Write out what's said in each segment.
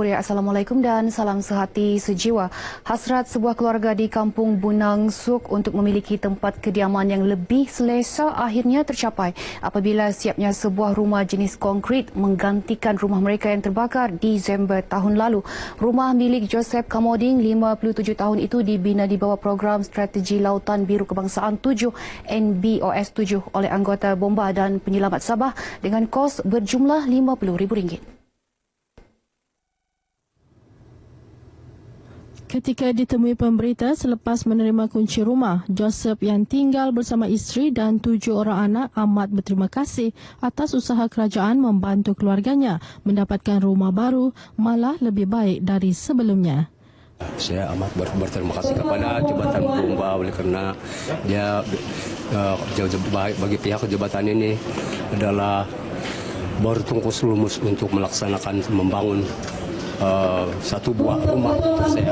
Assalamualaikum dan salam sehati sejiwa. Hasrat sebuah keluarga di Kampung Bunang Suk untuk memiliki tempat kediaman yang lebih selesa akhirnya tercapai apabila siapnya sebuah rumah jenis konkrit menggantikan rumah mereka yang terbakar Disember tahun lalu. Rumah milik Joseph Kamoding, 57 tahun itu dibina di bawah program Strategi Lautan Biru Kebangsaan 7 NBOS 7 oleh anggota Bomba dan Penyelamat Sabah dengan kos berjumlah RM50,000. Ketika ditemui pemberita selepas menerima kunci rumah, Joseph yang tinggal bersama isteri dan 7 orang anak amat berterima kasih atas usaha kerajaan membantu keluarganya mendapatkan rumah baru malah lebih baik dari sebelumnya. Saya amat berterima kasih kepada Jabatan Bomba oleh kerana dia bagi pihak jabatan ini adalah bertungkus lumus untuk melaksanakan membangun satu buah rumah untuk saya.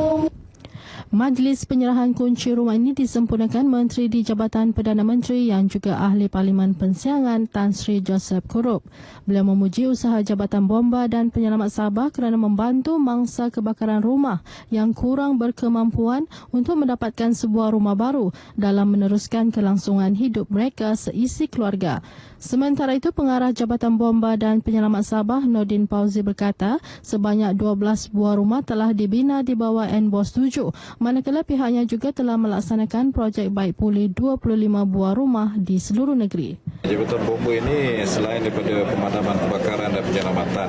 Majlis penyerahan kunci rumah ini disempurnakan Menteri di Jabatan Perdana Menteri yang juga Ahli Parlimen Pensiangan Tan Sri Joseph Kurup. Beliau memuji usaha Jabatan Bomba dan Penyelamat Sabah kerana membantu mangsa kebakaran rumah yang kurang berkemampuan untuk mendapatkan sebuah rumah baru dalam meneruskan kelangsungan hidup mereka seisi keluarga. Sementara itu, Pengarah Jabatan Bomba dan Penyelamat Sabah Nordin Pauzi berkata sebanyak 12 buah rumah telah dibina di bawah NBOS 7, manakala pihaknya juga telah melaksanakan projek baik pulih 25 buah rumah di seluruh negeri. Jabatan Bomba ini selain daripada pemadaman kebakaran dan penyelamatan,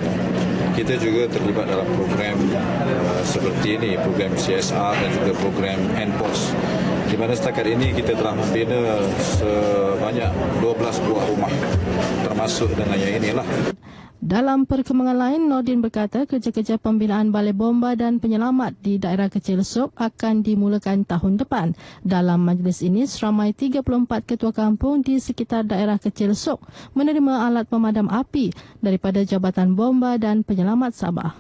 kita juga terlibat dalam program seperti ini, program CSR dan juga program NBOS. Di mana setakat ini kita telah membina sebanyak 12 buah rumah, termasuk dengan yang inilah. Dalam perkembangan lain, Nordin berkata kerja-kerja pembinaan Balai Bomba dan Penyelamat di daerah kecil Sok akan dimulakan tahun depan. Dalam majlis ini, seramai 34 ketua kampung di sekitar daerah kecil Sok menerima alat pemadam api daripada Jabatan Bomba dan Penyelamat Sabah.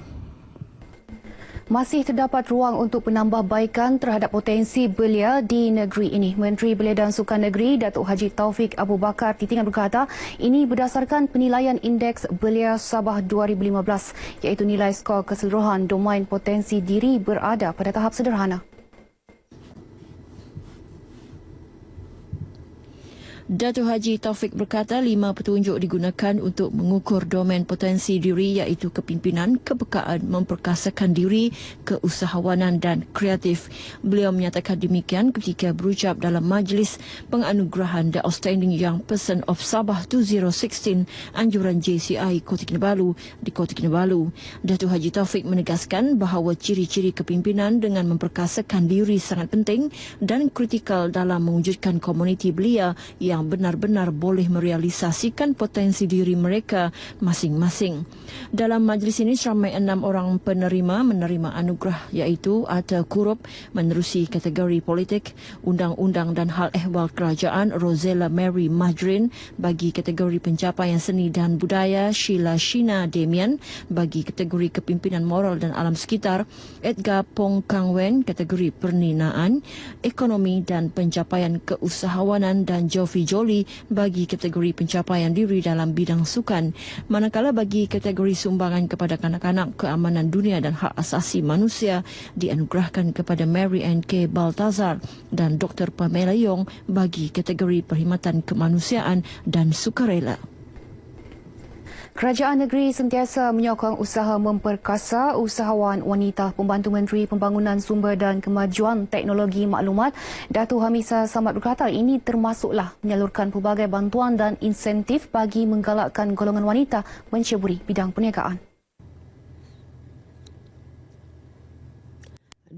Masih terdapat ruang untuk penambahbaikan terhadap potensi belia di negeri ini. Menteri Belia dan Sukan Negeri Datuk Haji Taufik Abu Bakar Titingan berkata ini berdasarkan penilaian Indeks Belia Sabah 2015 iaitu nilai skor keseluruhan domain potensi diri berada pada tahap sederhana. Datuk Haji Taufik berkata 5 petunjuk digunakan untuk mengukur domain potensi diri iaitu kepimpinan, kepekaan, memperkasakan diri, keusahawanan dan kreatif. Beliau menyatakan demikian ketika berucap dalam majlis penganugerahan The Outstanding Young Person of Sabah 2016 anjuran JCI Kota Kinabalu di Kota Kinabalu. Datuk Haji Taufik menegaskan bahawa ciri-ciri kepimpinan dengan memperkasakan diri sangat penting dan kritikal dalam mewujudkan komuniti belia yang benar-benar boleh merealisasikan potensi diri mereka masing-masing. Dalam majlis ini, seramai 6 orang penerima menerima anugerah iaitu Atta Kurup menerusi kategori politik, undang-undang dan hal ehwal kerajaan Rosella Mary Majrin bagi kategori pencapaian seni dan budaya, Sheila Shina Damian bagi kategori kepimpinan moral dan alam sekitar, Edgar Pong Kang Wen kategori perninaan, ekonomi dan pencapaian keusahawanan dan Jovi Joli bagi kategori pencapaian diri dalam bidang sukan. Manakala bagi kategori sumbangan kepada kanak-kanak, keamanan dunia dan hak asasi manusia dianugerahkan kepada Mary Ann K. Baltazar dan Dr. Pamela Yong bagi kategori perkhidmatan kemanusiaan dan sukarela. Kerajaan negeri sentiasa menyokong usaha memperkasa usahawan wanita. Pembantu Menteri Pembangunan Sumber dan Kemajuan Teknologi Maklumat, Datuk Hamisa Samad berkata ini termasuklah menyalurkan pelbagai bantuan dan insentif bagi menggalakkan golongan wanita menceburi bidang perniagaan.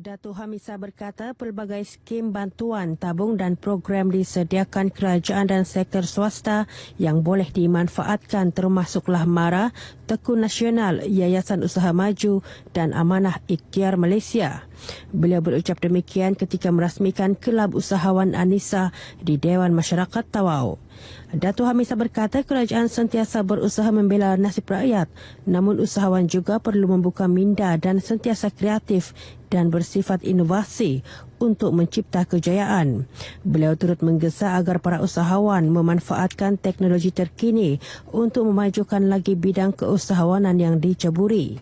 Datuk Hamisa berkata pelbagai skim bantuan, tabung dan program disediakan kerajaan dan sektor swasta yang boleh dimanfaatkan termasuklah MARA, Tekun Nasional, Yayasan Usaha Maju dan Amanah Ikhtiar Malaysia. Beliau berucap demikian ketika merasmikan Kelab Usahawan Anissa di Dewan Masyarakat Tawau. Datuk Hamisa berkata kerajaan sentiasa berusaha membela nasib rakyat, namun usahawan juga perlu membuka minda dan sentiasa kreatif dan bersifat inovasi untuk mencipta kejayaan. Beliau turut menggesa agar para usahawan memanfaatkan teknologi terkini untuk memajukan lagi bidang keusahawanan yang diceburi.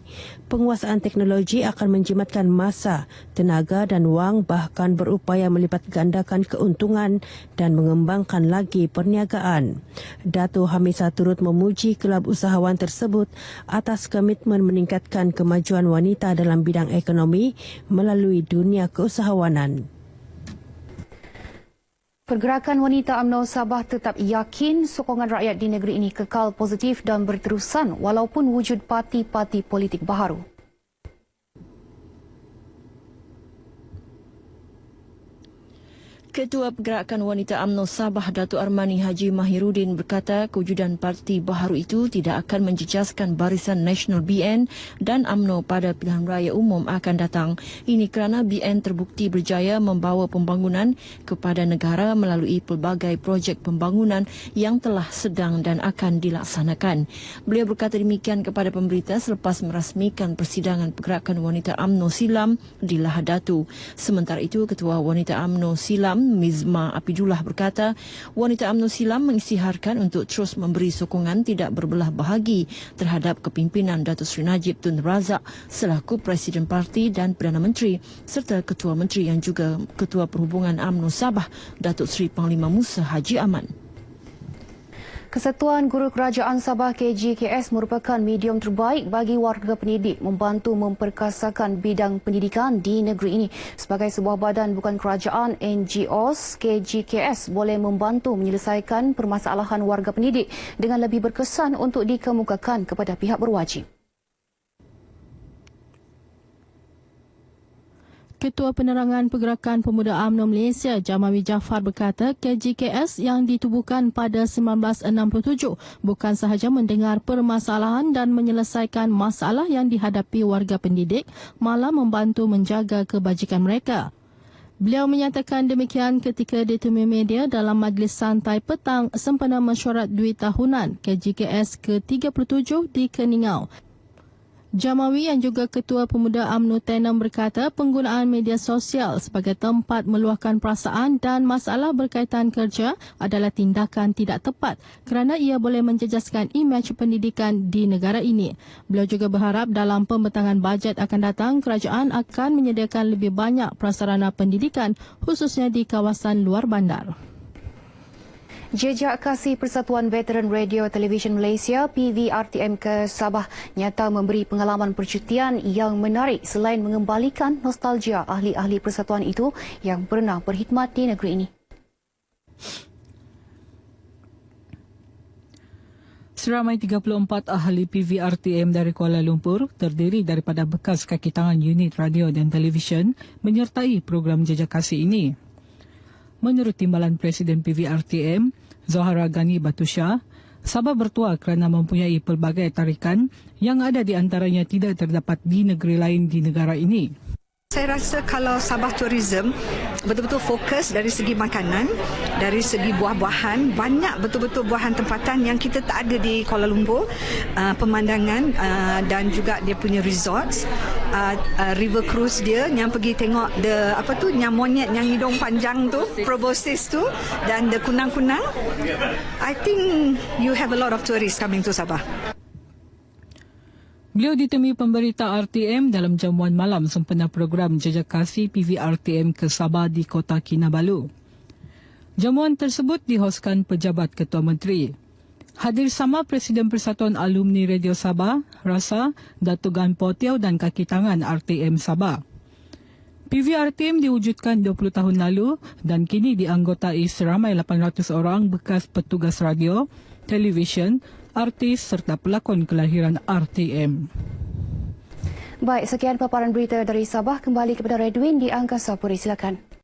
penguasaan teknologi akan menjimatkan masa, tenaga dan wang, bahkan berupaya melipat gandakan keuntungan dan mengembangkan lagi perniagaan. Dato' Hamisa turut memuji kelab usahawan tersebut atas komitmen meningkatkan kemajuan wanita dalam bidang ekonomi melalui dunia keusahawanan. Pergerakan Wanita UMNO Sabah tetap yakin sokongan rakyat di negeri ini kekal positif dan berterusan walaupun wujud parti-parti politik baharu. Ketua Pergerakan Wanita UMNO Sabah Datuk Armani Haji Mahiruddin berkata kewujudan parti baharu itu tidak akan menjejaskan Barisan Nasional BN dan UMNO pada pilihan raya umum akan datang. Ini kerana BN terbukti berjaya membawa pembangunan kepada negara melalui pelbagai projek pembangunan yang telah sedang dan akan dilaksanakan. Beliau berkata demikian kepada pemberita selepas merasmikan persidangan Pergerakan Wanita UMNO Silam di Lahadatu. Sementara itu, Ketua Wanita UMNO Silam Mizma Apidullah berkata, Wanita UMNO Silam mengisytiharkan untuk terus memberi sokongan tidak berbelah bahagi terhadap kepimpinan Datuk Seri Najib Tun Razak selaku Presiden Parti dan Perdana Menteri serta Ketua Menteri yang juga Ketua Perhubungan UMNO Sabah Datuk Seri Panglima Musa Haji Aman. Kesatuan Guru Kerajaan Sabah KGKS merupakan medium terbaik bagi warga pendidik membantu memperkasakan bidang pendidikan di negeri ini. Sebagai sebuah badan bukan kerajaan, NGOs, KGKS boleh membantu menyelesaikan permasalahan warga pendidik dengan lebih berkesan untuk dikemukakan kepada pihak berwajib. Ketua Penerangan Pergerakan Pemuda UMNO Malaysia, Jamawi Jaafar berkata KGKS yang ditubuhkan pada 1967 bukan sahaja mendengar permasalahan dan menyelesaikan masalah yang dihadapi warga pendidik, malah membantu menjaga kebajikan mereka. Beliau menyatakan demikian ketika ditemui media dalam majlis santai petang sempena mesyuarat duit tahunan KGKS ke-37 di Keningau. Jamawi yang juga Ketua Pemuda UMNO Tenem berkata penggunaan media sosial sebagai tempat meluahkan perasaan dan masalah berkaitan kerja adalah tindakan tidak tepat kerana ia boleh menjejaskan imej pendidikan di negara ini. Beliau juga berharap dalam pembentangan bajet akan datang, kerajaan akan menyediakan lebih banyak prasarana pendidikan khususnya di kawasan luar bandar. Jejak kasih Persatuan Veteran Radio Televisyen Malaysia PVRTM ke Sabah nyata memberi pengalaman percutian yang menarik selain mengembalikan nostalgia ahli-ahli persatuan itu yang pernah berkhidmat di negeri ini. Seramai 34 ahli PVRTM dari Kuala Lumpur terdiri daripada bekas kaki tangan unit radio dan televisyen menyertai program jejak kasih ini. Menurut Timbalan Presiden PVRTM, Zahara Ghani Batusha, Sabah bertuah kerana mempunyai pelbagai tarikan yang ada di antaranya tidak terdapat di negeri lain di negara ini. Saya rasa kalau Sabah Tourism betul-betul fokus dari segi makanan, dari segi buah-buahan, banyak betul-betul buahan tempatan yang kita tak ada di Kuala Lumpur, pemandangan dan juga dia punya resorts, river cruise dia yang pergi tengok yang monyet yang hidung panjang tu, proboscis tu dan the kunang-kunang. I think you have a lot of tourists coming to Sabah. Beliau ditemui pemberita RTM dalam jamuan malam sempena program jejak kasih PVRTM ke Sabah di Kota Kinabalu. Jamuan tersebut dihoskan pejabat Ketua Menteri. Hadir sama Presiden Persatuan Alumni Radio Sabah, Rasa, Datuk Gan Potiau dan kaki tangan RTM Sabah. PVRTM diwujudkan 20 tahun lalu dan kini dianggotai seramai 800 orang bekas petugas radio, televisyen, artis serta pelakon kelahiran RTM. Baik, sekian paparan berita dari Sabah. Kembali kepada Redwin di Angkasa Puri. Silakan.